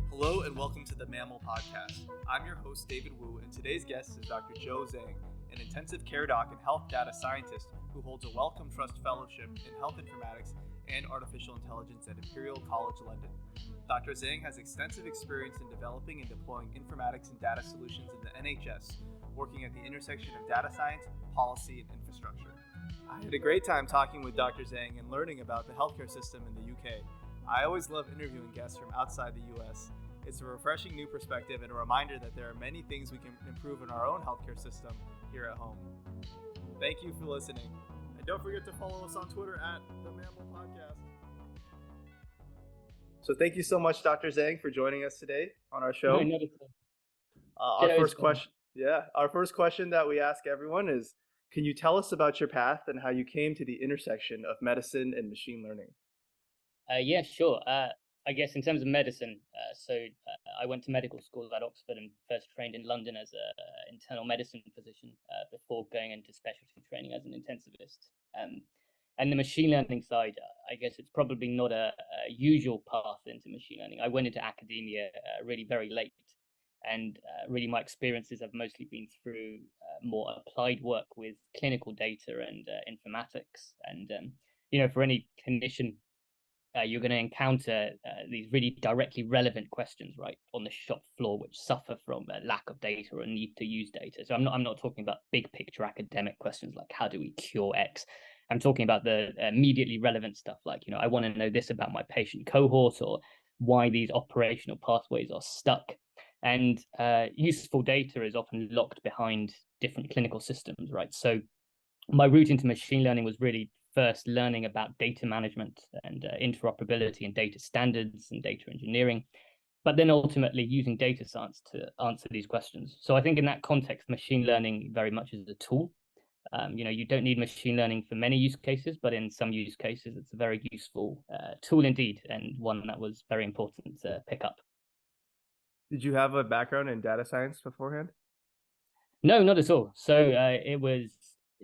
Hello and welcome to the MaML podcast. I'm your host, David Wu, and today's guest is Dr. Zhang, an intensive care doc and health data scientist who holds a Wellcome Trust Fellowship in Health Informatics and Artificial Intelligence at Imperial College London. Dr. Zhang has extensive experience in developing and deploying informatics and data solutions in the NHS, working at the intersection of data science, policy, and infrastructure. I had a great time talking with Dr. Zhang and learning about the healthcare system in the UK. I always love interviewing guests from outside the US. It's a refreshing new perspective and a reminder that there are many things we can improve in our own healthcare system here at home. Thank you for listening. And don't forget to follow us on Twitter at the MaML Podcast. So thank you so much, Dr. Zhang, for joining us today on our show. Our first question that we ask everyone is, can you tell us about your path and how you came to the intersection of medicine and machine learning? Yeah, sure. I guess in terms of medicine, I went to medical school at Oxford and first trained in London as an internal medicine physician before going into specialty training as an intensivist. And the machine learning side, I guess it's probably not a usual path into machine learning. I went into academia really very late, and really my experiences have mostly been through more applied work with clinical data and informatics. And, for any clinician, you're going to encounter these really directly relevant questions, right, on the shop floor, which suffer from a lack of data or a need to use data. So I'm not talking about big picture academic questions like how do we cure X. I'm talking about the immediately relevant stuff like, I want to know this about my patient cohort or why these operational pathways are stuck. And useful data is often locked behind different clinical systems, right? So my route into machine learning was really first learning about data management and interoperability and data standards and data engineering, but then ultimately using data science to answer these questions. So I think in that context, machine learning very much is a tool. You don't need machine learning for many use cases, but in some use cases, it's a very useful tool indeed, and one that was very important to pick up. Did you have a background in data science beforehand? No, not at all. So it was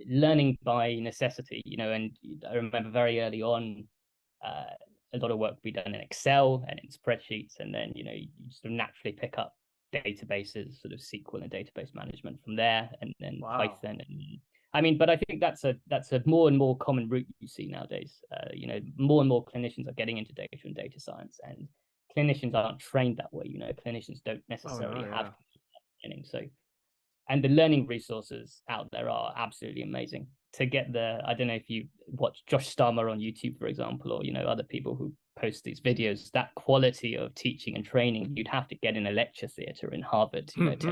learning by necessity, and I remember very early on, a lot of work be done in Excel and in spreadsheets, and then, you sort of naturally pick up databases, sort of SQL and database management from there, and then Wow. Python. But I think that's a more and more common route you see nowadays. More and more clinicians are getting into data and data science, and clinicians aren't trained that way. Clinicians don't necessarily have training. So, and the learning resources out there are absolutely amazing. To get I don't know if you watch Josh Starmer on YouTube, for example, or, other people who post these videos, that quality of teaching and training, you'd have to get in a lecture theater in Harvard, but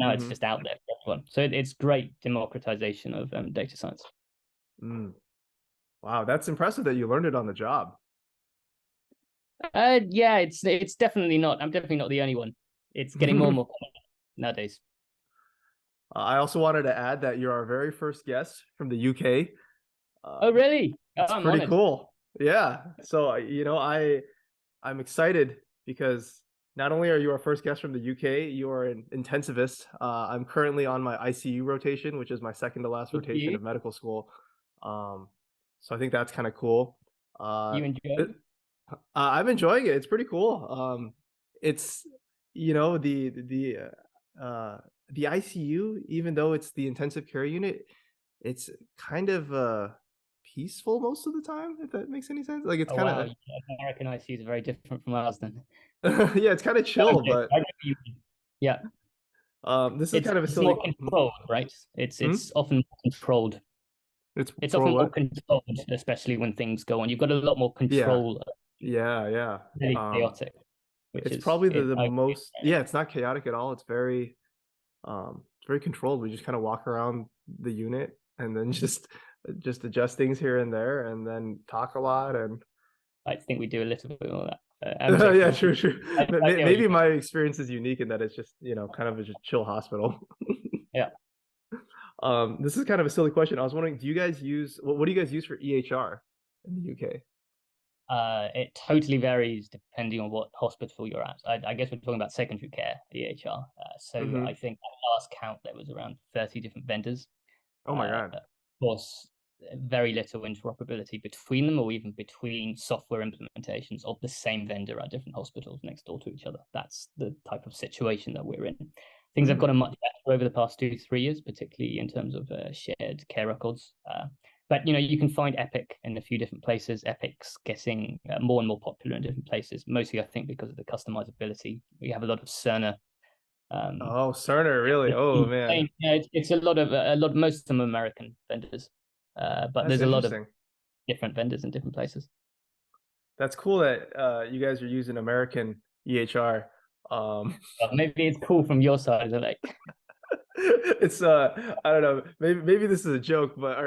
now it's just out there for everyone. So it's great democratization of data science. Wow, that's impressive that you learned it on the job. Yeah, it's definitely not. I'm definitely not the only one. It's getting more and more common nowadays. I also wanted to add that you're our very first guest from the UK. Oh, really? It's pretty cool. Yeah. So, I'm excited because not only are you our first guest from the UK, you are an intensivist. I'm currently on my ICU rotation, which is my second to last rotation of medical school. So I think that's kind of cool. You enjoy it? I'm enjoying it. It's pretty cool. It's, the ICU, even though it's the intensive care unit, it's kind of peaceful most of the time, if that makes any sense. Like it's kind of American ICUs are very different from ours then. Yeah, it's kind of chill, but yeah. This is kind of a silly. More controlled, right? It's often more controlled. It's often more controlled, especially when things go on. You've got a lot more control. Yeah. Really chaotic. It's probably the most. Yeah, it's not chaotic at all. It's very controlled. We just kind of walk around the unit and then just adjust things here and there, and then talk a lot. And I think we do a little bit of that. Yeah, true. Maybe my experience is unique in that it's just kind of a chill hospital. Yeah. This is kind of a silly question. I was wondering, do you guys use what do you guys use for EHR in the UK? It totally varies depending on what hospital you're at. I guess we're talking about secondary care EHR. I think at last count there was around 30 different vendors. Oh my god! Of course, very little interoperability between them, or even between software implementations of the same vendor at different hospitals next door to each other. That's the type of situation that we're in. Things have gotten much better over the past 2-3 years, particularly in terms of shared care records. But you can find Epic in a few different places. Epic's getting more and more popular in different places, mostly I think because of the customizability. We have a lot of Cerner. Oh, Cerner, really? Oh man, It's a lot of most of them are American vendors, but that's there's a lot of interesting. different vendors in different places. That's cool that you guys are using American EHR. Well, maybe it's cool from your side of like, It's I don't know, maybe this is a joke, but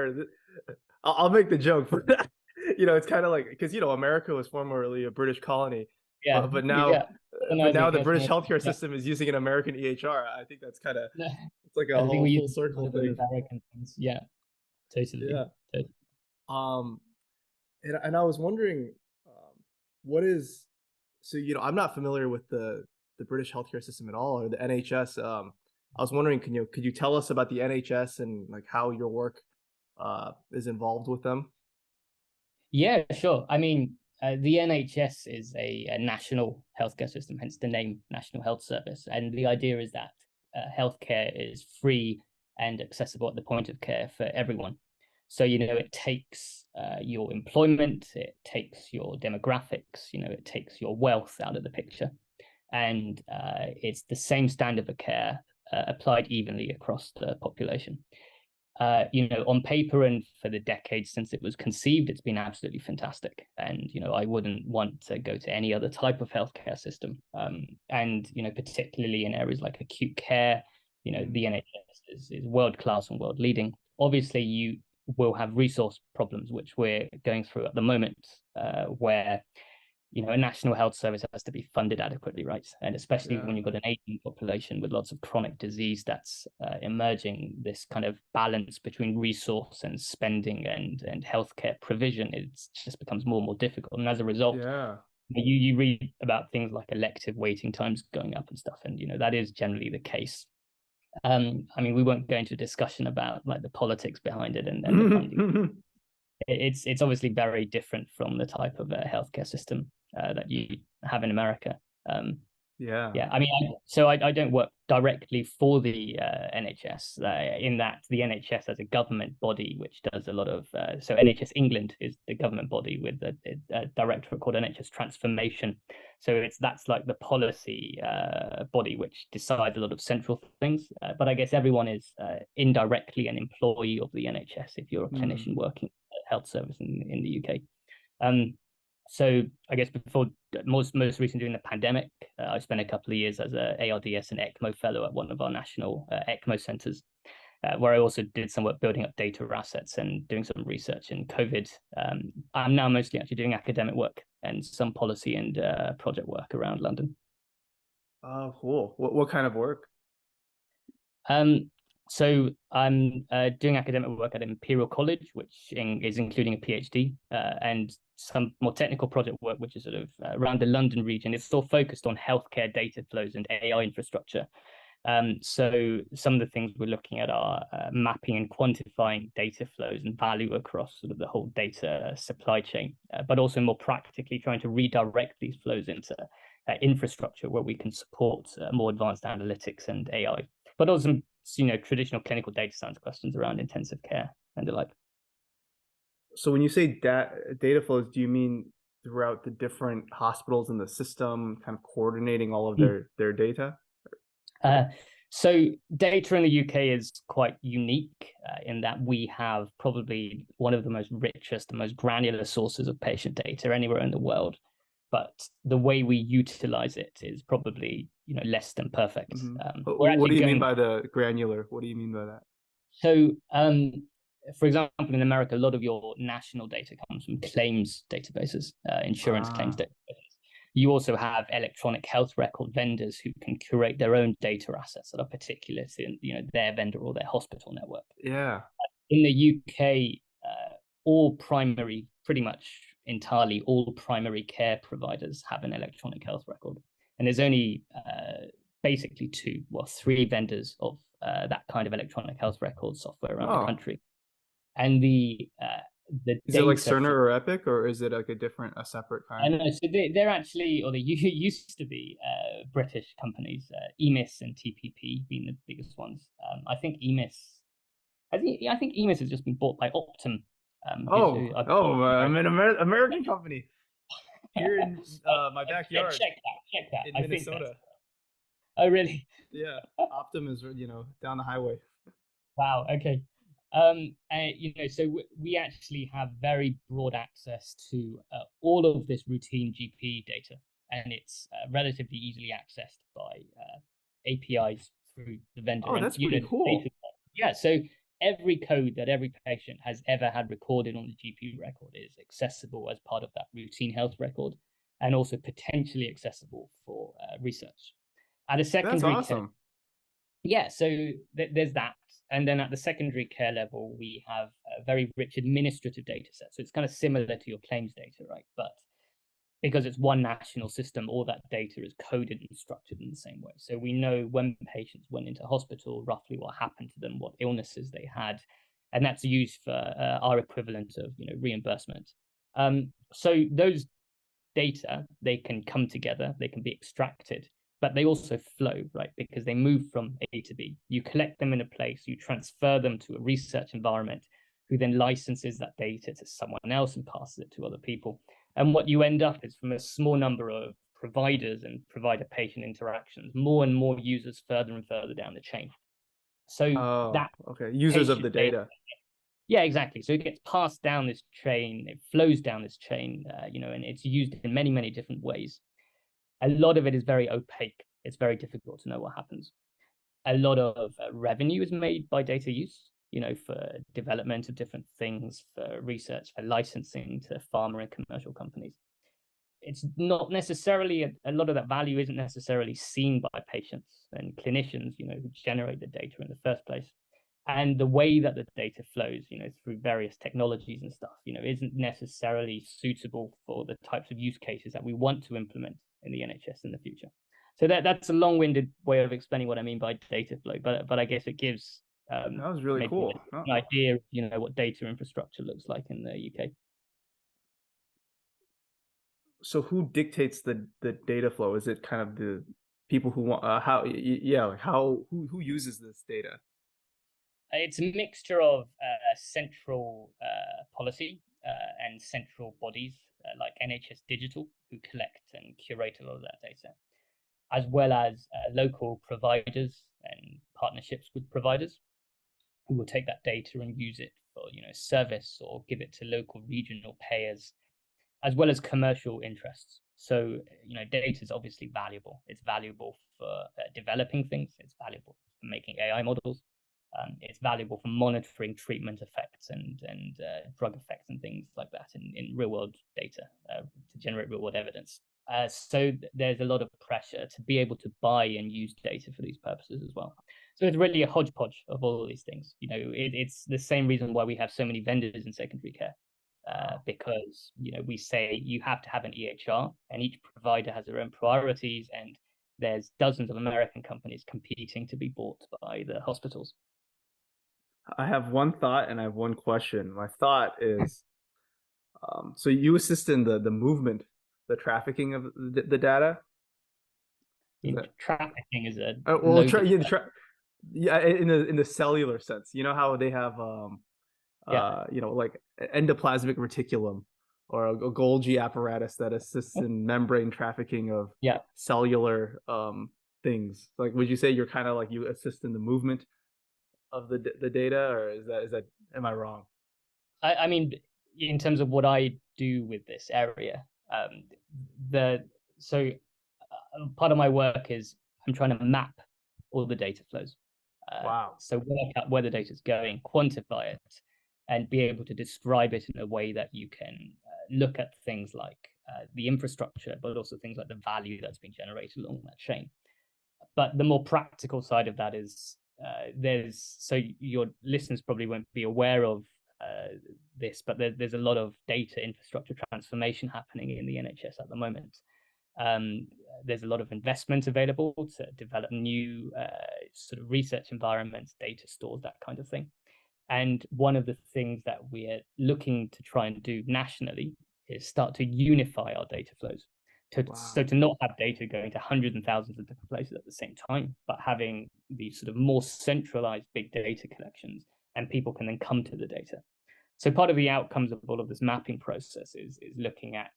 I'll make the joke. But it's kind of like, because America was formerly a British colony, yeah, but now yeah, colonizing the us British more. healthcare Yeah. system is using an American EHR. I think that's kind of, it's like a I think whole we use full a lot circle of thing. American things. Yeah, totally. Yeah. Totally. Um, and I was wondering, what is, so I'm not familiar with the British healthcare system at all, or the NHS. I was wondering, could you tell us about the NHS and like how your work is involved with them? Yeah, sure. I mean, the NHS is a national healthcare system, hence the name National Health Service. And the idea is that healthcare is free and accessible at the point of care for everyone. So, it takes your employment, it takes your demographics, it takes your wealth out of the picture. And it's the same standard of care applied evenly across the population. On paper and for the decades since it was conceived, it's been absolutely fantastic. And, I wouldn't want to go to any other type of healthcare system. And, particularly in areas like acute care, the NHS is world class and world leading. Obviously, you will have resource problems, which we're going through at the moment, where a national health service has to be funded adequately, right? And especially Yeah. when you've got an aging population with lots of chronic disease that's emerging, this kind of balance between resource and spending and healthcare provision, it just becomes more and more difficult. And as a result, Yeah. you read about things like elective waiting times going up and stuff, and that is generally the case. I mean, we won't go into a discussion about like the politics behind it and the funding. It's obviously very different from the type of healthcare system that you have in America. Um, Yeah. yeah, I mean, I don't work directly for the NHS, in that the NHS has a government body which does a lot of. So NHS England is the government body with a directorate called NHS Transformation. So that's like the policy body which decides a lot of central things. But I guess everyone is indirectly an employee of the NHS if you're a clinician working at health service in the UK. So I guess before most recently during the pandemic, I spent a couple of years as a ARDS and ECMO fellow at one of our national ECMO centers, where I also did some work building up data assets and doing some research in COVID. I'm now mostly actually doing academic work and some policy and project work around London. Oh, cool. What kind of work? So I'm doing academic work at Imperial College, which is including a PhD, and some more technical project work, which is sort of around the London region. It's still focused on healthcare data flows and AI infrastructure. So some of the things we're looking at are mapping and quantifying data flows and value across sort of the whole data supply chain, but also more practically trying to redirect these flows into infrastructure where we can support more advanced analytics and AI, but also traditional clinical data science questions around intensive care and the like. So when you say data flows, do you mean throughout the different hospitals in the system, kind of coordinating all of their data? So data in the UK is quite unique in that we have probably one of the most richest and most granular sources of patient data anywhere in the world. But the way we utilize it is probably less than perfect. What do you mean by the granular? What do you mean by that? So, for example, in America, a lot of your national data comes from claims databases, insurance claims databases. You also have electronic health record vendors who can curate their own data assets that are particular to their vendor or their hospital network. Yeah. In the UK, pretty much entirely all primary care providers have an electronic health record, and there's only basically three vendors of that kind of electronic health record software around the country. And the Is it like data Cerner from, or Epic, or is it like a separate I kind? don't know, so they're actually, or they used to be British companies, EMIS and TPP being the biggest ones. I think EMIS, I think EMIS has just been bought by Optum, Oh, I oh, I'm an American company here in my backyard check that. in I think that's. Minnesota. Oh, really? Yeah, Optum is down the highway. Wow. Okay. So we actually have very broad access to all of this routine GP data, and it's relatively easily accessed by APIs through the vendor. Oh, And that's pretty data, cool. yeah. So every code that every patient has ever had recorded on the GP record is accessible as part of that routine health record, and also potentially accessible for research. At a That's secondary care, awesome. yeah, so there's that. And then at the secondary care level, we have a very rich administrative data set. So it's kind of similar to your claims data, right? But because it's one national system, all that data is coded and structured in the same way. So we know when patients went into hospital, roughly what happened to them, what illnesses they had, and that's used for our equivalent of reimbursement. So those data, they can come together, they can be extracted, but they also flow, right? Because they move from A to B. You collect them in a place, you transfer them to a research environment, who then licenses that data to someone else and passes it to other people. And what you end up is, from a small number of providers and provider patient interactions, more and more users further and further down the chain. So Oh, that okay. Users of the patient data, data. yeah, exactly. So it gets passed down this chain, it flows down this chain, and it's used in many, many different ways. A lot of it is very opaque. It's very difficult to know what happens. A lot of revenue is made by data use, for development of different things, for research, for licensing to pharma and commercial companies. It's not necessarily, a lot of that value isn't necessarily seen by patients and clinicians, who generate the data in the first place. And the way that the data flows, through various technologies and stuff, isn't necessarily suitable for the types of use cases that we want to implement in the NHS in the future. So that's a long-winded way of explaining what I mean by data flow, but I guess it gives That was really maybe cool. an idea of what data infrastructure looks like in the UK. So who dictates the data flow? Is it kind of the people who want how yeah, like how who uses this data? It's a mixture of central policy and central bodies like NHS Digital, who collect and curate a lot of that data, as well as local providers and partnerships with providers who will take that data and use it for service, or give it to local regional payers, as well as commercial interests. So data is obviously valuable. It's valuable for developing things. It's valuable for making AI models. It's valuable for monitoring treatment effects and drug effects and things like that in real world data, to generate real world evidence. So there's a lot of pressure to be able to buy and use data for these purposes as well. So it's really a hodgepodge of all of these things. It's the same reason why we have so many vendors in secondary care, because we say you have to have an EHR, and each provider has their own priorities, and there's dozens of American companies competing to be bought by the hospitals. I have one thought and I have one question. My thought is, so you assist in the movement, the trafficking of the data. Is that Trafficking is a well? loaded Yeah, word. yeah, in the cellular sense. You know how they have Yeah. like endoplasmic reticulum or a Golgi apparatus that assists in membrane trafficking of Yeah. cellular things. Like, would you say you're kind of like you assist in the movement of the data, or is that am I wrong? I mean, in terms of what I do with this area, the so part of my work is I'm trying to map all the data flows. Wow. So work out where the data is going, quantify it, and be able to describe it in a way that you can look at things like the infrastructure, but also things like the value that's been generated along that chain. But the more practical side of that is your listeners probably won't be aware of this, but there's a lot of data infrastructure transformation happening in the NHS at the moment. There's a lot of investment available to develop new sort of research environments, data stores, that kind of thing. And one of the things that we're looking to try and do nationally is start to unify our data flows. So Wow. to not have data going to hundreds and thousands of different places at the same time, but having these sort of more centralized big data collections, and people can then come to the data. So part of the outcomes of all of this mapping process is looking at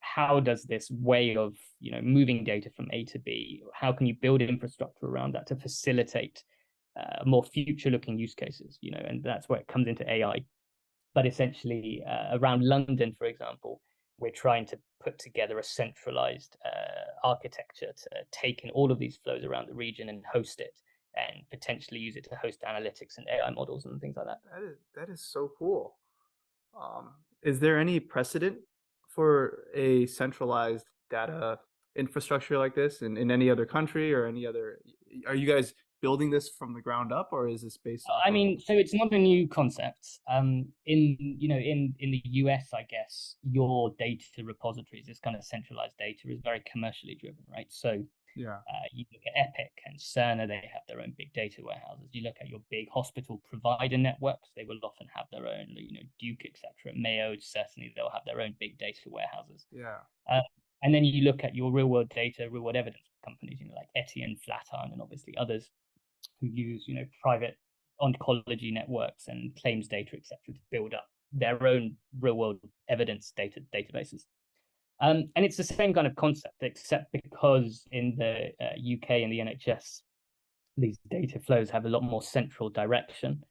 how does this way of moving data from A to B, how can you build infrastructure around that to facilitate more future-looking use cases, and that's where it comes into AI. But essentially, around London, for example, we're trying to put together a centralized architecture to take in all of these flows around the region and host it, and potentially use it to host analytics and AI models and things like that. That is so cool. Is there any precedent for a centralized data infrastructure like this in any other country or any other? Are you guys building this from the ground up, or is this based off I of? mean, so it's not a new concept. In the US, I guess your data repositories, this kind of centralized data, is very commercially driven, right? So Yeah. you look at Epic and Cerner, they have their own big data warehouses. You look at your big hospital provider networks, they will often have their own, Duke, etc. Mayo, certainly they'll have their own big data warehouses. Yeah. Uh, and then you look at your real world data, real world evidence companies, like Etienne, Flatiron, and obviously others who use, private oncology networks and claims data, etc., to build up their own real world evidence databases. And it's the same kind of concept, except because in the UK and the NHS, these data flows have a lot more central direction.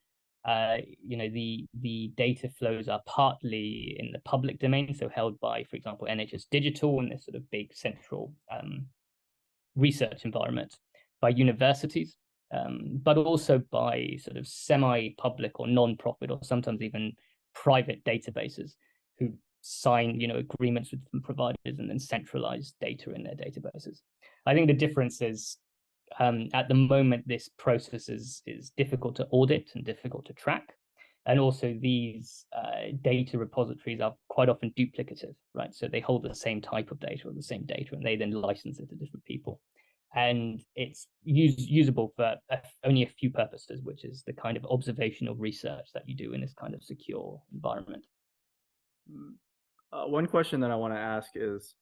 The data flows are partly in the public domain, so held by, for example, NHS Digital and this sort of big central research environment, by universities, but also by sort of semi-public or non-profit or sometimes even private databases who sign agreements with providers and then centralize data in their databases. I think the difference is at the moment this process is difficult to audit and difficult to track. And also these data repositories are quite often duplicative, right? So they hold the same type of data or the same data, and they then license it to different people. And it's usable for only a few purposes, which is the kind of observational research that you do in this kind of secure environment. Mm. One question that I want to ask is,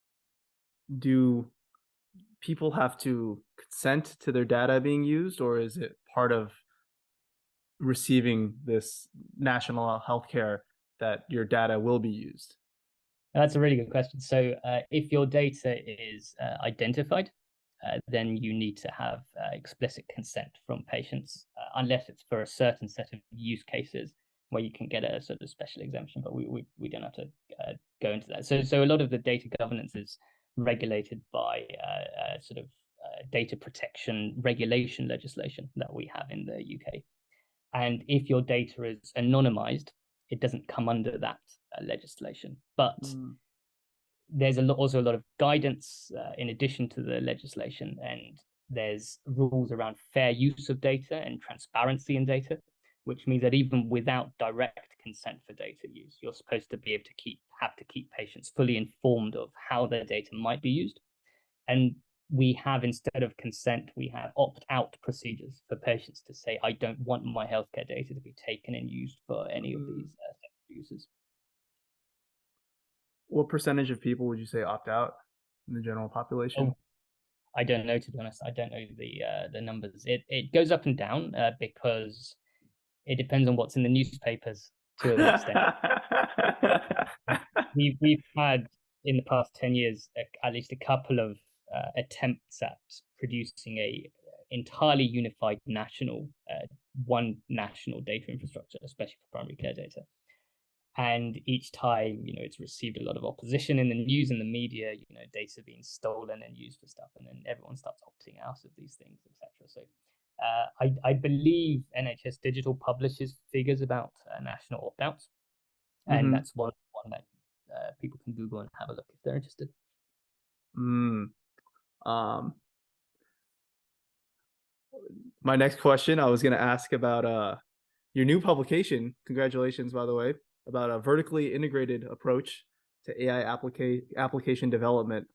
do people have to consent to their data being used, or is it part of receiving this national healthcare that your data will be used? That's a really good question. So if your data is identified, then you need to have explicit consent from patients, unless it's for a certain set of use cases where you can get a sort of special exemption, but we don't have to go into that. So a lot of the data governance is regulated by sort of data protection regulation legislation that we have in the UK. And if your data is anonymized, it doesn't come under that legislation. But there's also a lot of guidance in addition to the legislation, and there's rules around fair use of data and transparency in data, which means that even without direct consent for data use, you're supposed to be able to have to keep patients fully informed of how their data might be used. And we have, instead of consent, we have opt-out procedures for patients to say, I don't want my healthcare data to be taken and used for any of these uses. What percentage of people would you say opt out in the general population? Oh, I don't know, to be honest. I don't know the numbers. It goes up and down because it depends on what's in the newspapers to an extent. We've had in the past 10 years at least a couple of attempts at producing a entirely unified one national data infrastructure, especially for primary care data. And each time, it's received a lot of opposition in the news and the media, data being stolen and used for stuff, and then everyone starts opting out of these things, etc. So I believe NHS Digital publishes figures about national opt-outs, and Mm-hmm. that's one that people can Google and have a look if they're interested. Um, my next question, I was going to ask about your new publication. Congratulations, by the way, about a vertically integrated approach to AI application development.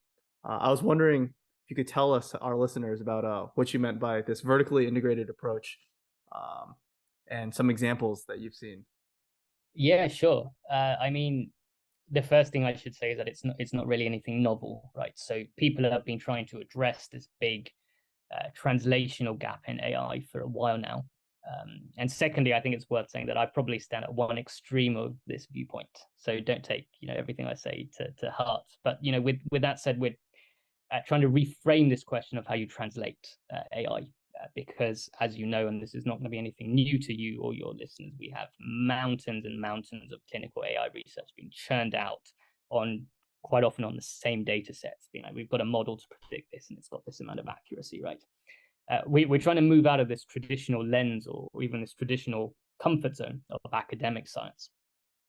I was wondering if you could tell us, our listeners, about what you meant by this vertically integrated approach, um, and some examples that you've seen. Yeah, sure. I mean, the first thing I should say is that it's not really anything novel, right? So people have been trying to address this big translational gap in AI for a while now. And secondly, I think it's worth saying that I probably stand at one extreme of this viewpoint. So don't take everything I say to heart. But with that said, we're trying to reframe this question of how you translate AI. Because as you know, and this is not going to be anything new to you or your listeners, we have mountains and mountains of clinical AI research being churned out on quite often on the same data sets. We've got a model to predict this and it's got this amount of accuracy, right? We're trying to move out of this traditional lens or even this traditional comfort zone of academic science.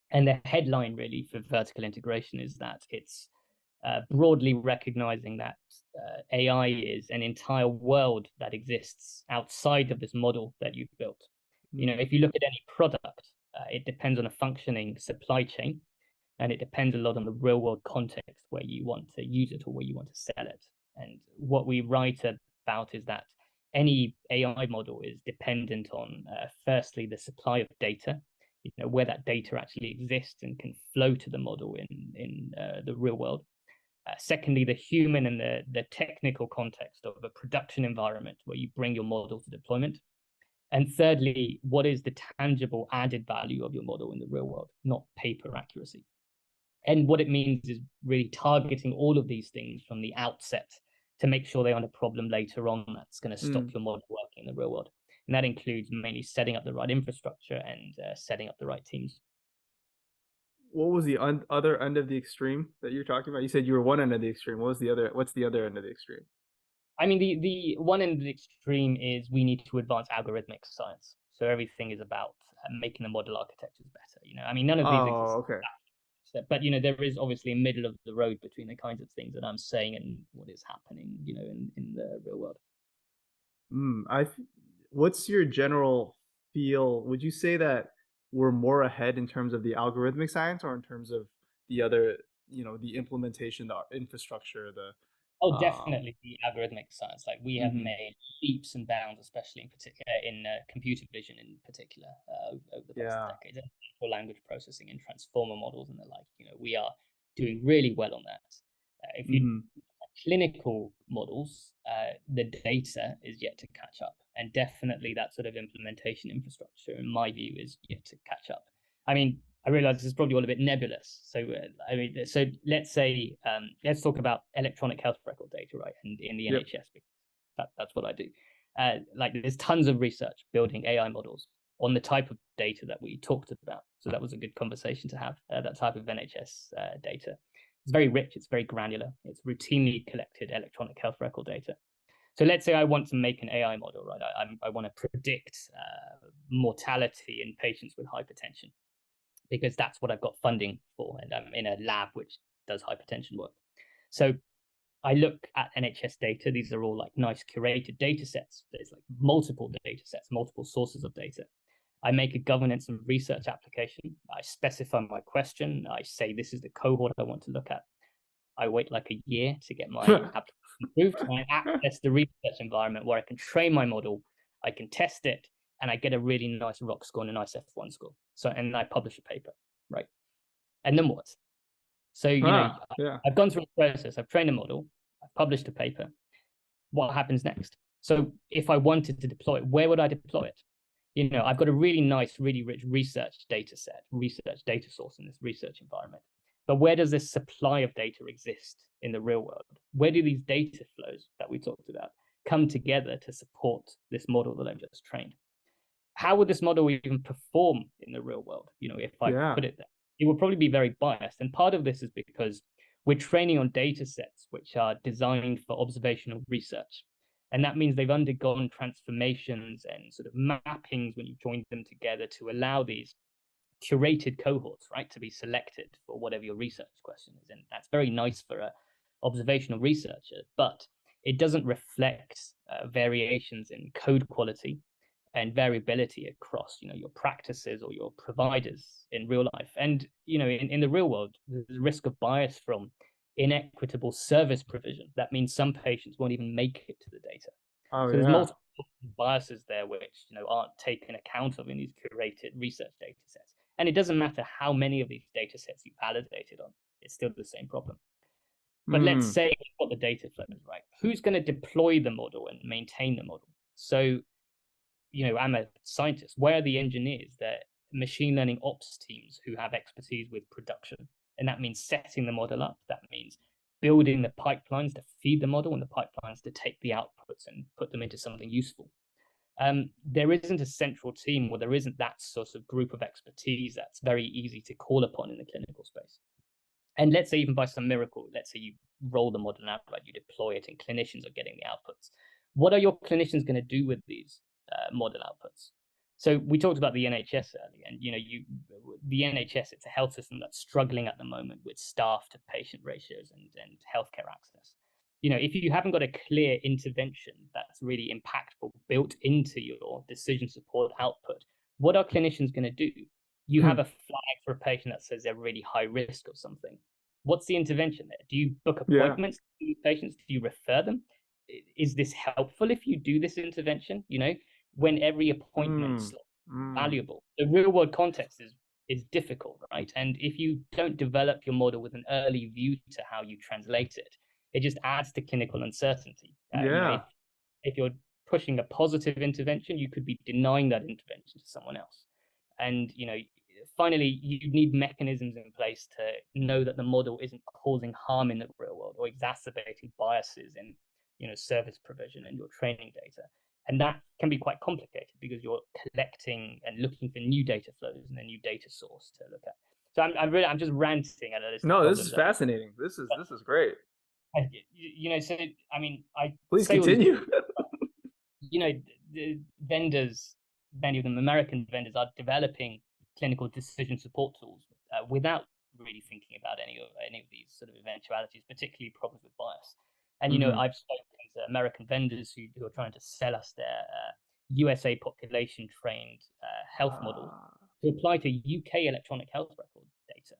And the headline really for vertical integration is that it's broadly recognizing that AI is an entire world that exists outside of this model that you've built. If you look at any product, it depends on a functioning supply chain, and it depends a lot on the real world context where you want to use it or where you want to sell it. And what we write about is that any AI model is dependent on, firstly, the supply of data, where that data actually exists and can flow to the model in the real world. Secondly, the human and the technical context of a production environment where you bring your model to deployment. And thirdly, what is the tangible added value of your model in the real world, not paper accuracy. And what it means is really targeting all of these things from the outset to make sure they aren't a problem later on that's going to stop your model working in the real world. And that includes mainly setting up the right infrastructure and setting up the right teams. What was the other end of the extreme that you're talking about? You said you were one end of the extreme. What's the other end of the extreme? I mean, the one end of the extreme is we need to advance algorithmic science. So everything is about making the model architectures better. I mean, none of these exist. Oh, okay. But there is obviously a middle of the road between the kinds of things that I'm saying and what is happening, in the real world. What's your general feel? Would you say that we're more ahead in terms of the algorithmic science or in terms of the other, the implementation, the infrastructure, the Oh, definitely the algorithmic science. Like we have mhm. made leaps and bounds, especially in particular in computer vision, in particular, over the past Yeah. decade, and natural language processing and transformer models and the like. We are doing really well on that. If you Mhm. clinical models, the data is yet to catch up, and definitely that sort of implementation infrastructure, in my view, is yet to catch up. I mean, I realize this is probably all a bit nebulous. So, so let's say, let's talk about electronic health record data, right? And in the Yep. NHS, because that's what I do. Like, there's tons of research building AI models on the type of data that we talked about. So that was a good conversation to have. That type of NHS data. It's very rich. It's very granular. It's routinely collected electronic health record data. So let's say I want to make an AI model, right? I want to predict mortality in patients with hypertension, because that's what I've got funding for, and I'm in a lab which does hypertension work. So I look at NHS data. These are all like nice curated data sets. There's like multiple data sets, multiple sources of data. I make a governance and research application. I specify my question. I say this is the cohort I want to look at. I wait like a year to get my application approved. I access the research environment where I can train my model, I can test it, and I get a really nice rock score and a nice F1 score. So, and I publish a paper, right? And then what? So, Yeah. I've gone through a process. I've trained a model. I've published a paper. What happens next? So if I wanted to deploy it, where would I deploy it? I've got a really nice, really rich research data set, research data source in this research environment. But where does this supply of data exist in the real world? Where do these data flows that we talked about come together to support this model that I've just trained? How would this model even perform in the real world? If I Yeah. put it there, it will probably be very biased. And part of this is because we're training on data sets which are designed for observational research. And that means they've undergone transformations and sort of mappings when you join them together to allow these curated cohorts, right, to be selected for whatever your research question is. And that's very nice for an observational researcher, but it doesn't reflect variations in code quality and variability across your practices or your providers in real life. And in the real world, there's a risk of bias from inequitable service provision. That means some patients won't even make it to the data. Oh, So there's yeah. multiple biases there which aren't taken account of in these curated research data sets. And it doesn't matter how many of these data sets you validated on, it's still the same problem. But let's say we've got the data flows right. Who's going to deploy the model and maintain the model? So, I'm a scientist. Where are the engineers? They're machine learning ops teams who have expertise with production. And that means setting the model up. That means building the pipelines to feed the model and the pipelines to take the outputs and put them into something useful. There isn't a central team, or there isn't that sort of group of expertise that's very easy to call upon in the clinical space. And let's say even by some miracle, let's say you roll the model out, right, you deploy it and clinicians are getting the outputs. What are your clinicians going to do with these model outputs? So we talked about the NHS earlier, and the NHS, it's a health system that's struggling at the moment with staff to patient ratios and healthcare access. If you haven't got a clear intervention that's really impactful built into your decision support output, what are clinicians going to do? You have a flag for a patient that says they're really high risk of something. What's the intervention there? Do you book appointments for these patients? Do you refer them? Is this helpful if you do this intervention? When every appointment is valuable. The real world context is difficult, right? And if you don't develop your model with an early view to how you translate it, it just adds to clinical uncertainty. If you're pushing a positive intervention, you could be denying that intervention to someone else. And finally, you need mechanisms in place to know that the model isn't causing harm in the real world or exacerbating biases in service provision and your training data. And that can be quite complicated because you're collecting and looking for new data flows and a new data source to look at. So I'm just ranting at this. No, this is fascinating. This is great. So I mean, please continue. The vendors, many of them American vendors, are developing clinical decision support tools without really thinking about any of these sort of eventualities, particularly problems with bias. And I've spoken to American vendors who are trying to sell us their USA population trained health models to apply to UK electronic health record data.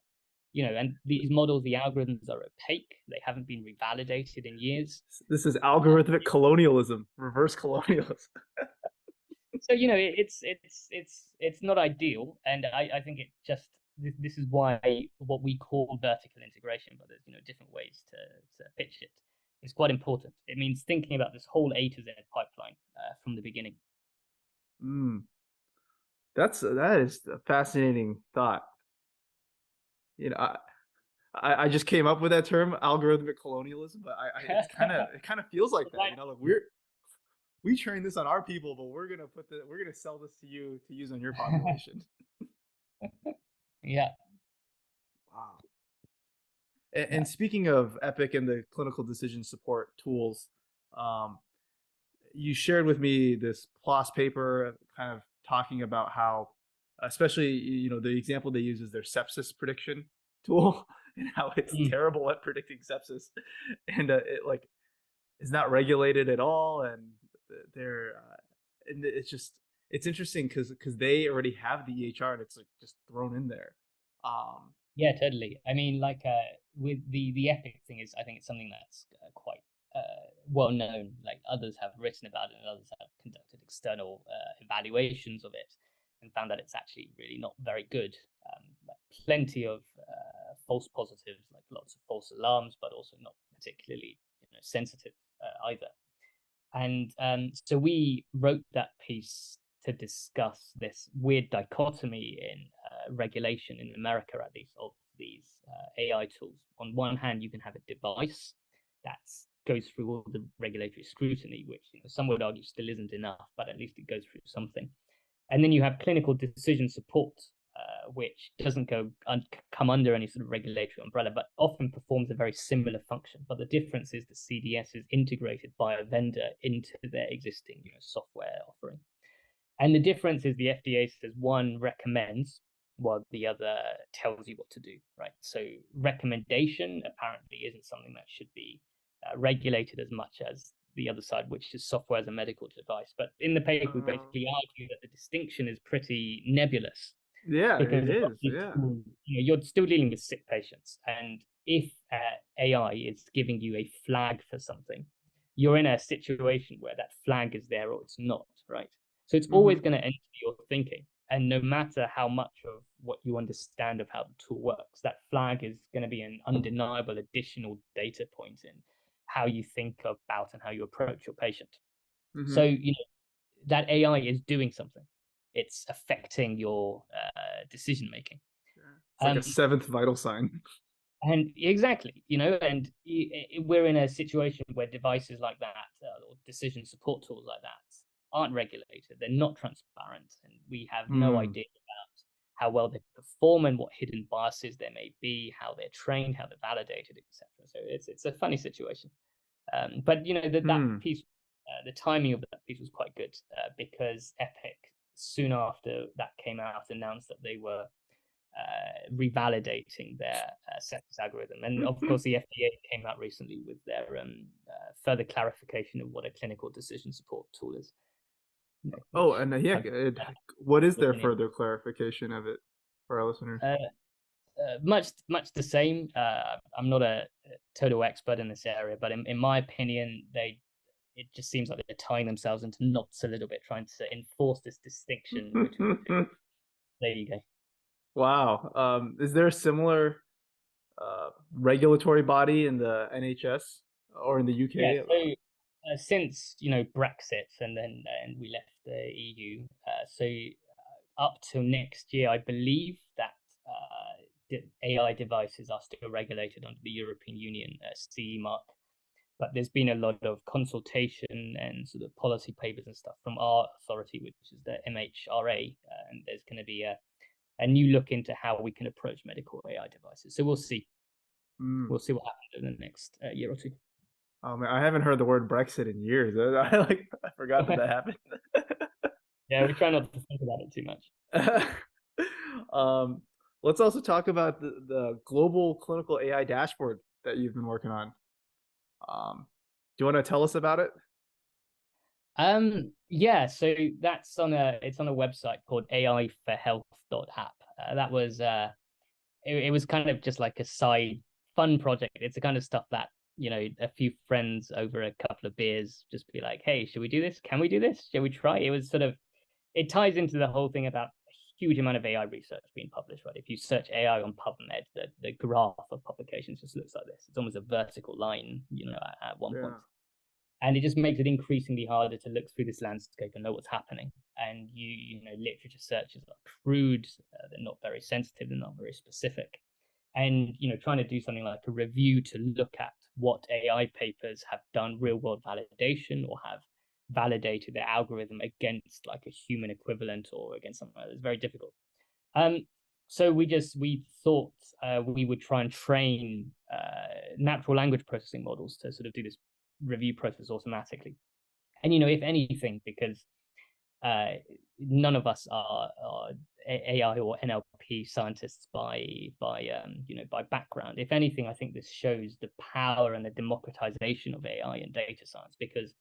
And these models, the algorithms are opaque. They haven't been revalidated in years. This is algorithmic colonialism, reverse colonialism. So it's not ideal, and I think it just this is why what we call vertical integration, but there's different ways to pitch it. It's quite important. It means thinking about this whole A to Z pipeline from the beginning. That is a fascinating thought. I just came up with that term, algorithmic colonialism, but it kind of feels like that. Like we train this on our people, but we're gonna sell this to you to use on your population. Yeah. Wow. And speaking of Epic and the clinical decision support tools, you shared with me this PLOS paper, kind of talking about how, especially the example they use is their sepsis prediction tool, and how it's terrible at predicting sepsis, and it is not regulated at all, and and it's interesting because they already have the EHR and it's just thrown in there. Yeah, totally. I mean, with the Epic thing is, I think it's something that's quite well known. Like others have written about it, and others have conducted external evaluations of it, and found that it's actually really not very good. Plenty of false positives, like lots of false alarms, but also not particularly sensitive either. And so we wrote that piece to discuss this weird dichotomy in regulation in America, at least, of these AI tools. On one hand, you can have a device that goes through all the regulatory scrutiny, which some would argue still isn't enough, but at least it goes through something. And then you have clinical decision support, which doesn't come under any sort of regulatory umbrella, but often performs a very similar function. But the difference is the CDS is integrated by a vendor into their existing software offering. And the difference is the FDA says one recommends while the other tells you what to do, right? So recommendation apparently isn't something that should be regulated as much as the other side, which is software as a medical device. But in the paper, we basically argue that the distinction is pretty nebulous. Yeah, it is. Yeah. You're still dealing with sick patients. And if AI is giving you a flag for something, you're in a situation where that flag is there or it's not, right? So it's always Mm-hmm. going to enter your thinking. And no matter how much of what you understand of how the tool works, that flag is going to be an undeniable additional data point in how you think about and how you approach your patient. Mm-hmm. So, that AI is doing something. It's affecting your decision making. It's like a seventh vital sign. And exactly, and we're in a situation where devices like that, or decision support tools like that, aren't regulated. They're not transparent, and we have no Mm. idea about how well they perform and what hidden biases there may be, how they're trained, how they're validated, etc. So it's a funny situation. But that Hmm. piece, the timing of that piece was quite good, because Epic, soon after that came out, announced that they were revalidating their census algorithm. And of course, the FDA came out recently with their further clarification of what a clinical decision support tool is. Oh, Which and I what is their opinion. further clarification of it for our listeners? Much the same. I'm not a total expert in this area, but in my opinion, it just seems like they're tying themselves into knots a little bit, trying to enforce this distinction between the two. There you go. Wow. Is there a similar regulatory body in the NHS or in the Yeah. UK? So since Brexit, and we left the EU, so up to next year, I believe that AI devices are still regulated under the European Union CE mark. But there's been a lot of consultation and sort of policy papers and stuff from our authority, which is the MHRA, and there's going to be a new look into how we can approach medical AI devices. So we'll see. Mm. We'll see what happens in the next year or two. Oh man, I haven't heard the word Brexit in years. I forgot that happened. Yeah, we try not to think about it too much. um, let's also talk about the global clinical AI dashboard that you've been working on. Do you want to tell us about it? Yeah, so it's on a website called aiforhealth.app. That was it was kind of just like a side fun project. It's the kind of stuff that a few friends over a couple of beers just be like, hey, should we do this? Can we do this? Shall we try? It was sort of, it ties into the whole thing about a huge amount of AI research being published, right? If you search AI on PubMed, the graph of publications just looks like this. It's almost a vertical line, at one point. Yeah. And it just makes it increasingly harder to look through this landscape and know what's happening. And literature searches are crude, they're not very sensitive, they're not very specific. And trying to do something like a review to look at what AI papers have done real world validation or have validated their algorithm against like a human equivalent or against something like that is very difficult. So we thought we would try and train natural language processing models to sort of do this review process automatically. And if anything, because none of us are AI or NLP scientists by background. If anything, I think this shows the power and the democratization of AI and data science, because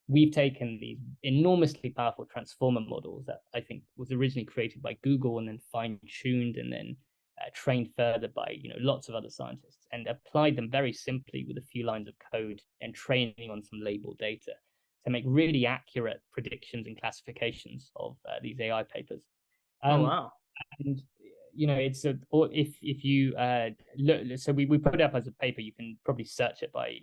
we've taken these enormously powerful transformer models that I think was originally created by Google and then fine-tuned and then trained further by lots of other scientists, and applied them very simply with a few lines of code and training on some labeled data to make really accurate predictions and classifications of these AI papers. Oh Um, wow. and it's or if you look, so we put it up as a paper. You can probably search it by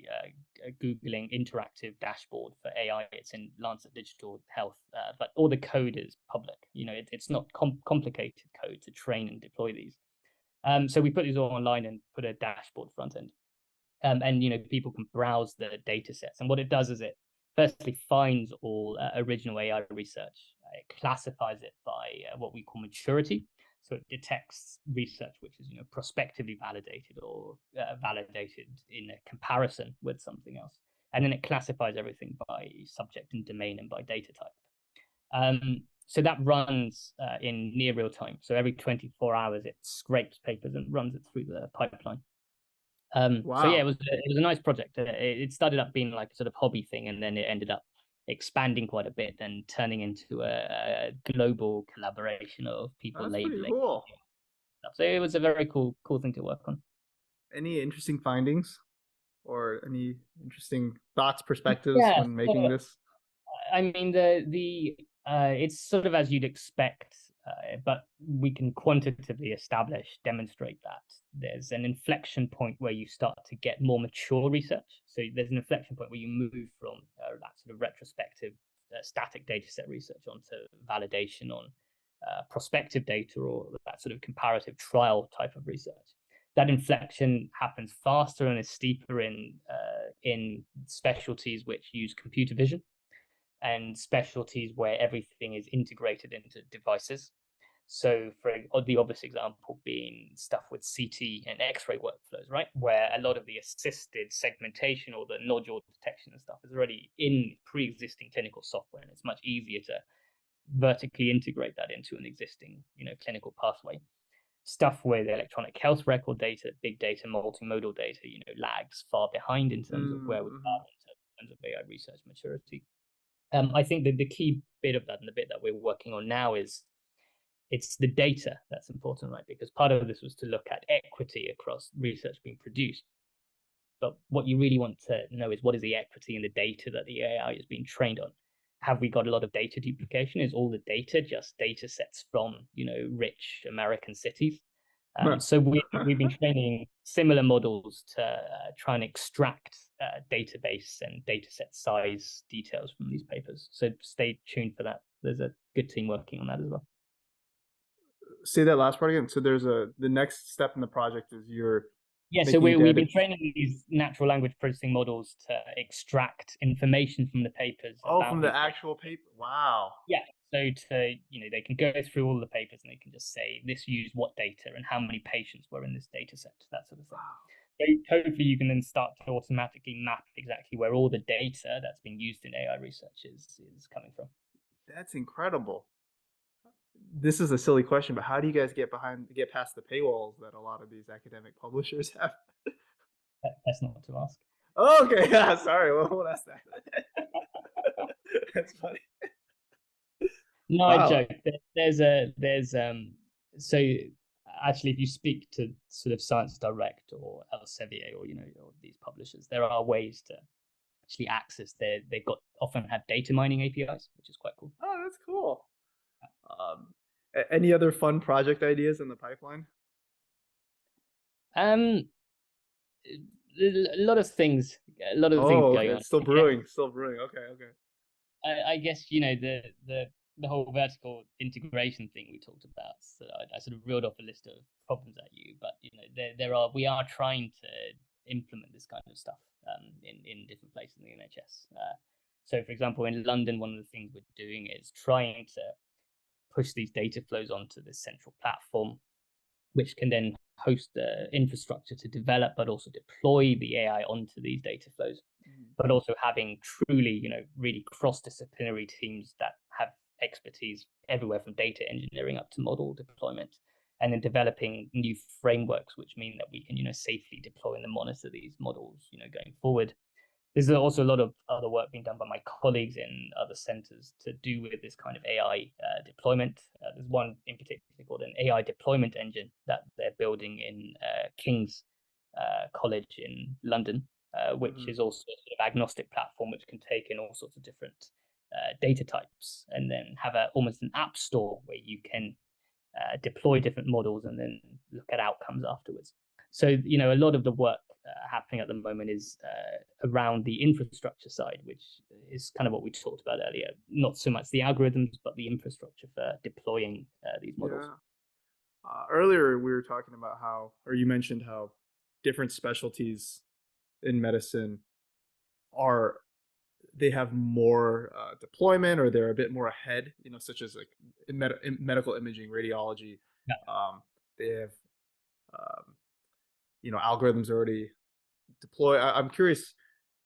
googling interactive dashboard for AI. It's in Lancet Digital Health, but all the code is public. It's not complicated code to train and deploy these. So we put these all online and put a dashboard front end. And people can browse the data sets. And what it does is it firstly finds all original AI research. It classifies it by what we call maturity. So it detects research which is prospectively validated or validated in a comparison with something else. And then it classifies everything by subject and domain and by data type. So that runs in near real time. So every 24 hours, it scrapes papers and runs it through the pipeline. So yeah, it Wow. was a nice project. It started up being like a sort of hobby thing, and then it ended up expanding quite a bit and turning into a global collaboration of people That's pretty labeling cool. stuff. So it was a very cool thing to work on. Any interesting findings? or any interesting thoughts, perspectives Yeah, when making so this? I mean the it's sort of as you'd expect, but we can quantitatively demonstrate that there's an inflection point where you start to get more mature research. So there's an inflection point where you move from that sort of retrospective, static data set research onto validation on prospective data or that sort of comparative trial type of research. That inflection happens faster and is steeper in specialties which use computer vision and specialties where everything is integrated into devices. So, for the obvious example being stuff with CT and X-ray workflows, right, where a lot of the assisted segmentation or the nodule detection and stuff is already in pre-existing clinical software, and it's much easier to vertically integrate that into an existing, clinical pathway. Stuff with electronic health record data, big data, multimodal data, lags far behind in terms of where we Mm-hmm. are in terms of AI research maturity. I think that the key bit of that and the bit that we're working on now is it's the data that's important, right? Because part of this was to look at equity across research being produced. But what you really want to know is what is the equity in the data that the AI is being trained on? Have we got a lot of data duplication? Is all the data just data sets from, rich American cities? So we've been training similar models to try and extract database and dataset size details from these papers. So stay tuned for that. There's a good team working on that as well. Say that last part again. So the next step in the project is you're Yeah, so making we've data. been training these natural language processing models to extract information from the papers Oh, from about the these actual paper. Wow. Yeah. So they can go through all the papers and they can just say this used what data and how many patients were in this data set, that sort of thing. So hopefully you can then start to automatically map exactly where all the data that's being used in AI research is coming from. That's incredible. This is a silly question, but how do you guys get past the paywalls that a lot of these academic publishers have? That's not to ask. Oh, okay, yeah, sorry, won't ask that. That's funny. No, I Wow. joke. There's so actually if you speak to sort of Science Direct or Elsevier or or these publishers, there are ways to actually access they've got often have data mining APIs, which is quite cool. Oh, that's cool. Um, any other fun project ideas in the pipeline? Um, a lot of things, Oh, okay, going on. it's still brewing, still brewing. Okay, okay. I guess the whole vertical integration thing we talked about. So I sort of reeled off a list of problems at you, but we are trying to implement this kind of stuff in different places in the NHS. So, for example, in London, one of the things we're doing is trying to push these data flows onto this central platform, which can then host the infrastructure to develop, but also deploy the AI onto these data flows. But also having truly, really cross-disciplinary teams that have expertise everywhere from data engineering up to model deployment, and then developing new frameworks, which mean that we can, safely deploy and monitor these models, going forward. There's also a lot of other work being done by my colleagues in other centers to do with this kind of AI deployment. There's one in particular called an AI deployment engine that they're building in King's College in London, which is also a sort of agnostic platform which can take in all sorts of different data types and then have almost an app store where you can deploy different models and then look at outcomes afterwards. So, a lot of the work happening at the moment is around the infrastructure side, which is kind of what we talked about earlier. Not so much the algorithms, but the infrastructure for deploying these models. Yeah. Earlier, we were talking about or you mentioned how different specialties in medicine are they have more deployment, or they're a bit more ahead, such as like in medical imaging, radiology. Yeah. They have um, algorithms already deployed. I'm curious,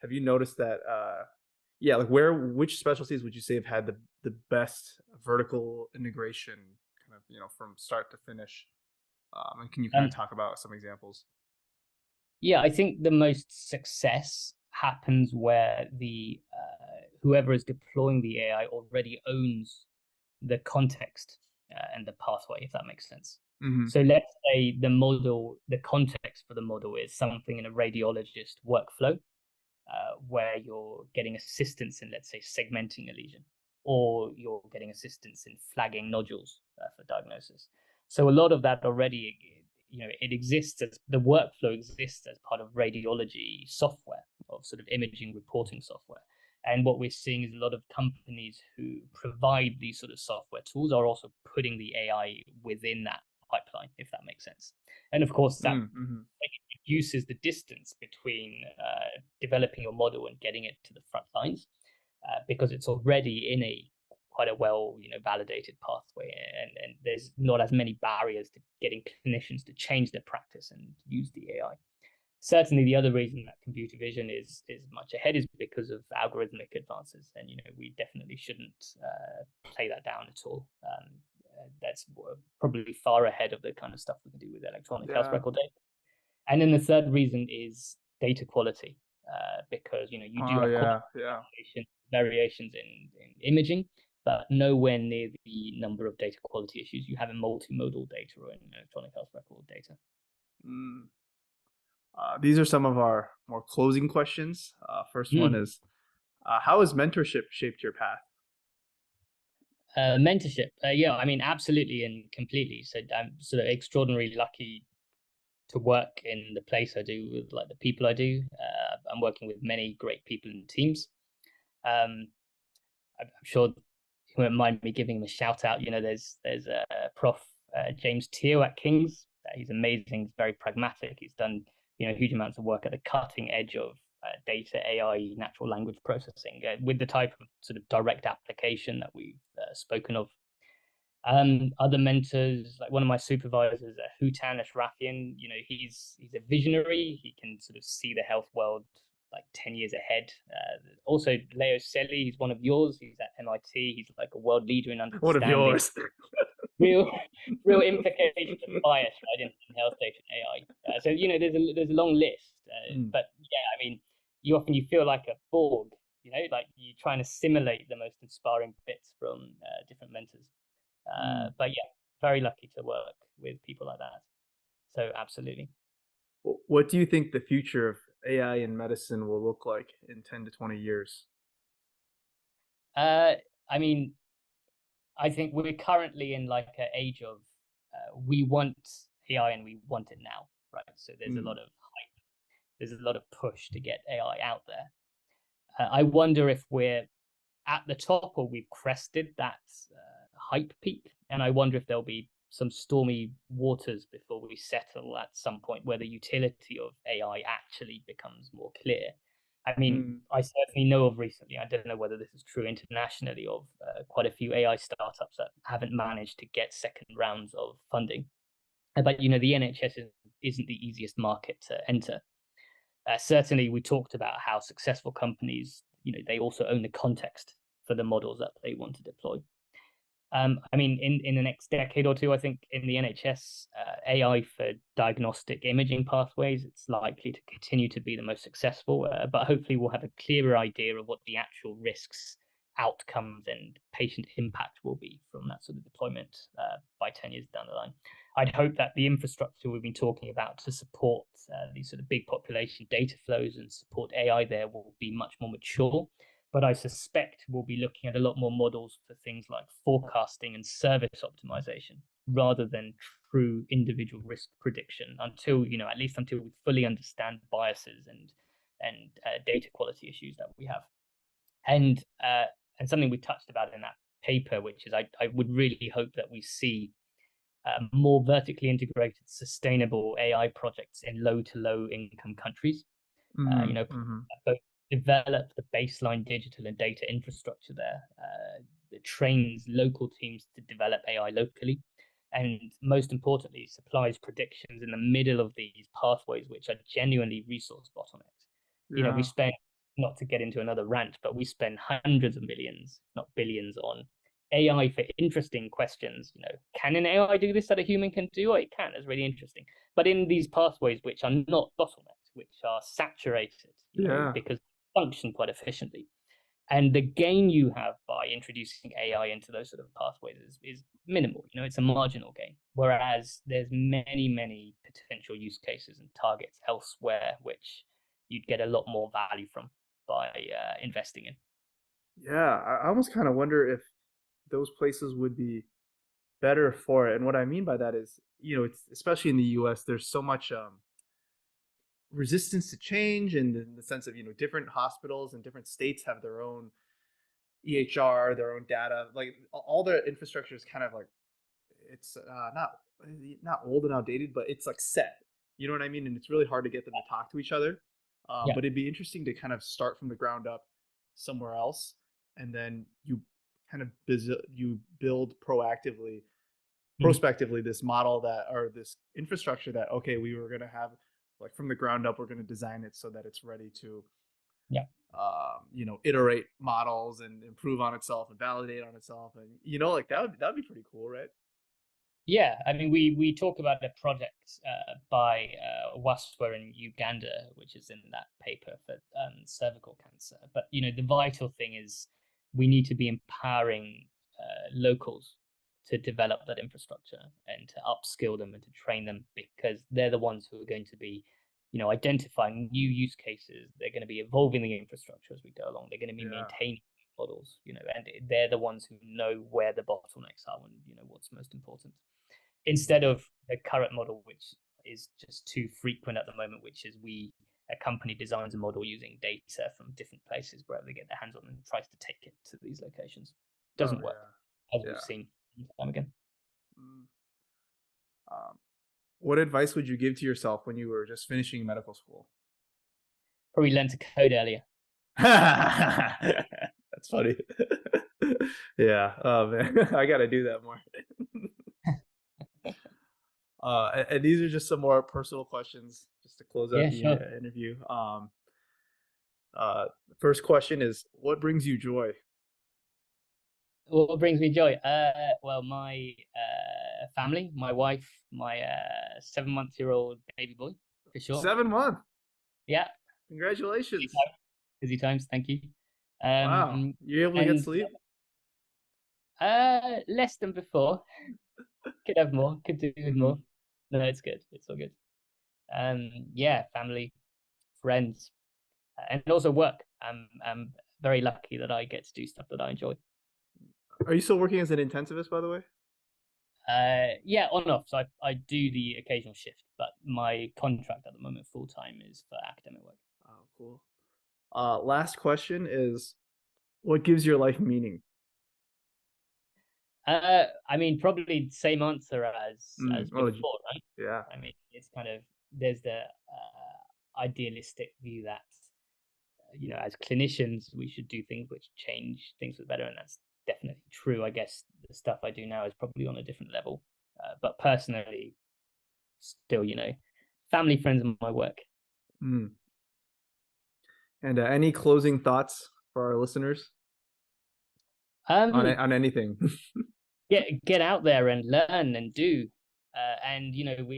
have you noticed that yeah, like which specialties would you say have had the best vertical integration, kind of, from start to finish? And can you kind Um, of talk about some examples? yeah, I think the most success happens where the whoever is deploying the AI already owns the context and the pathway, if that makes sense. Mm-hmm. So let's say the context for the model is something in a radiologist workflow, where you're getting assistance in, let's say, segmenting a lesion, or you're getting assistance in flagging nodules for diagnosis. So a lot of that already, it exists as the workflow exists as part of radiology software, of sort of imaging reporting software. And what we're seeing is a lot of companies who provide these sort of software tools are also putting the AI within that pipeline, if that makes sense. And of course, that Mm-hmm. reduces the distance between developing your model and getting it to the front lines, because it's already in a quite a well validated pathway, and there's not as many barriers to getting clinicians to change their practice and use the AI. Certainly, the other reason that computer vision is much ahead is because of algorithmic advances, and we definitely shouldn't play that down at all. That's probably far ahead of the kind of stuff we can do with electronic health Yeah. record data. And then the third reason is data quality, because you do Oh, have yeah. Yeah. variations in imaging, but nowhere near the number of data quality issues you have in multimodal data or in electronic health record data. Mm. These are some of our more closing questions. First one is, how has mentorship shaped your path? Mentorship, yeah, I mean, absolutely and completely. So I'm sort of extraordinarily lucky to work in the place I do with like the people I do. I'm working with many great people and teams. Um, I'm sure you won't mind me giving him a shout out. There's a Prof. James Teo at King's. He's amazing. He's very pragmatic. He's done huge amounts of work at the cutting edge of data, AI, natural language processing, with the type of sort of direct application that we've spoken of. Other mentors, like one of my supervisors, Hutan Ashrafian, he's a visionary. He can sort of see the health world like 10 years ahead. Also, Leo Selly, he's one of yours. He's at MIT. He's like a world leader in One of understanding yours. real real implications of bias, right, in health data and AI. So there's a long list, Mm. but yeah, I mean, you feel like a Borg, like you're trying to simulate the most inspiring bits from different mentors. Mm. But yeah, very lucky to work with people like that. So absolutely. What do you think the future of AI in medicine will look like in 10 to 20 years? Uh, I mean, I think we're currently in like an age of we want AI and we want it now, right? So there's a Mm. lot of hype, there's a lot of push to get AI out there. I wonder if we're at the top or we've crested that hype peak, and I wonder if there'll be some stormy waters before we settle at some point where the utility of AI actually becomes more clear. I mean, Mm. I certainly know of recently, I don't know whether this is true internationally, of quite a few AI startups that haven't managed to get second rounds of funding. But the NHS isn't the easiest market to enter. Certainly, we talked about how successful companies, they also own the context for the models that they want to deploy. I mean, in the next decade or two, I think in the NHS, AI for diagnostic imaging pathways, it's likely to continue to be the most successful. But hopefully, we'll have a clearer idea of what the actual risks, outcomes, and patient impact will be from that sort of deployment by 10 years down the line. I'd hope that the infrastructure we've been talking about to support these sort of big population data flows and support AI there will be much more mature. But I suspect we'll be looking at a lot more models for things like forecasting and service optimization rather than true individual risk prediction until, at least until we fully understand biases and data quality issues that we have. And something we touched about in that paper, which is I would really hope that we see more vertically integrated, sustainable AI projects in low to low income countries. Mm-hmm. Mm-hmm. Both develop the baseline digital and data infrastructure there that trains local teams to develop AI locally, and most importantly, supplies predictions in the middle of these pathways, which are genuinely resource bottlenecks. We Yeah. spend, not to get into another rant, but we spend hundreds of millions, not billions, on AI for interesting questions. Can an AI do this that a human can do? Oh, it can. It's really interesting. But in these pathways, which are not bottlenecked, which are saturated, Yeah. because they function quite efficiently, And the gain you have by introducing AI into those sort of pathways is minimal. It's a marginal gain. Whereas there's many potential use cases and targets elsewhere which you'd get a lot more value from by investing in. Yeah, I almost kind of wonder if those places would be better for it. And what I mean by that is, it's especially in the US, there's so much resistance to change, and in the sense of, different hospitals and different states have their own EHR, their own data. Like all their infrastructure is kind of like, it's not old and outdated, but it's like set. You know what I mean? And it's really hard to get them to talk to each other. Yeah. But it'd be interesting to kind of start from the ground up somewhere else, and then you kind of you build prospectively this model that, or this infrastructure that, okay, we were going to have, like, from the ground up, we're going to design it so that it's ready to Yeah. iterate models and improve on itself and validate on itself, and like that'd be pretty cool, right? Yeah, I mean, we talk about the project by Waswa in Uganda, which is in that paper for cervical cancer. But the vital thing is we need to be empowering locals to develop that infrastructure and to upskill them and to train them, because they're the ones who are going to be, identifying new use cases. They're going to be evolving the infrastructure as we go along. They're going to be maintaining models, and they're the ones who know where the bottlenecks are and what's most important, instead of the current model, which is just too frequent at the moment, which is a company designs a model using data from different places wherever they get their hands on and tries to take it to these locations. Doesn't work, as we've seen time again. What advice would you give to yourself when you were just finishing medical school? Probably learn to code earlier. That's funny. Yeah. Oh man, I gotta do that more. And these are just some more personal questions, just to close out the interview. First question is, what brings you joy? What brings me joy? Well, my family, my wife, my 7-month-old baby boy, for sure. 7 months. Yeah. Congratulations. Busy times. Thank you. Wow. You able to get sleep? Less than before. Could have more. Could do with more. No, it's good. It's all good. Yeah, family, friends, and also work. I'm very lucky that I get to do stuff that I enjoy. Are you still working as an intensivist, by the way? Yeah, on and off. So I do the occasional shift, but my contract at the moment full time is for academic work. Oh, cool. Last question is, what gives your life meaning? I mean, probably the same answer as before, right? Yeah. I mean, it's kind of, there's the idealistic view that as clinicians we should do things which change things for the better, and that's definitely true. I guess the stuff I do now is probably on a different level, but personally, still, family, friends, and my work. And any closing thoughts for our listeners on anything? Get out there and learn and do, and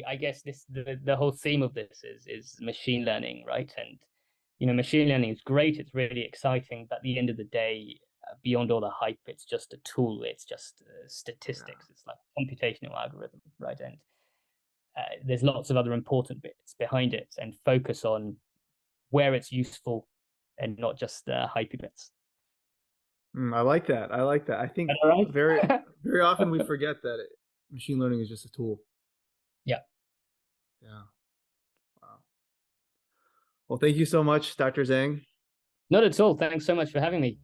I guess the whole theme of this is machine learning, right? And machine learning is great, it's really exciting, but at the end of the day, beyond all the hype, it's just a tool. It's just statistics. It's like a computational algorithm, right? And there's lots of other important bits behind it, and focus on where it's useful and not just the hypey bits. I like that. I think very very often we forget that machine learning is just a tool. Yeah. Wow. Well, thank you so much, Dr. Zhang. Not at all. Thanks so much for having me.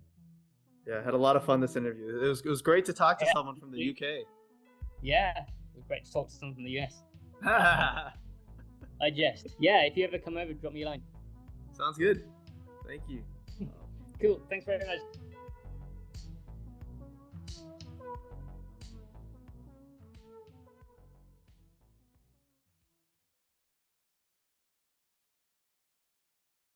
Yeah, I had a lot of fun this interview. It was great to talk to someone from the UK. Yeah, it was great to talk to someone from the US. I jest. Yeah, if you ever come over, drop me a line. Sounds good. Thank you. Cool. Thanks very much.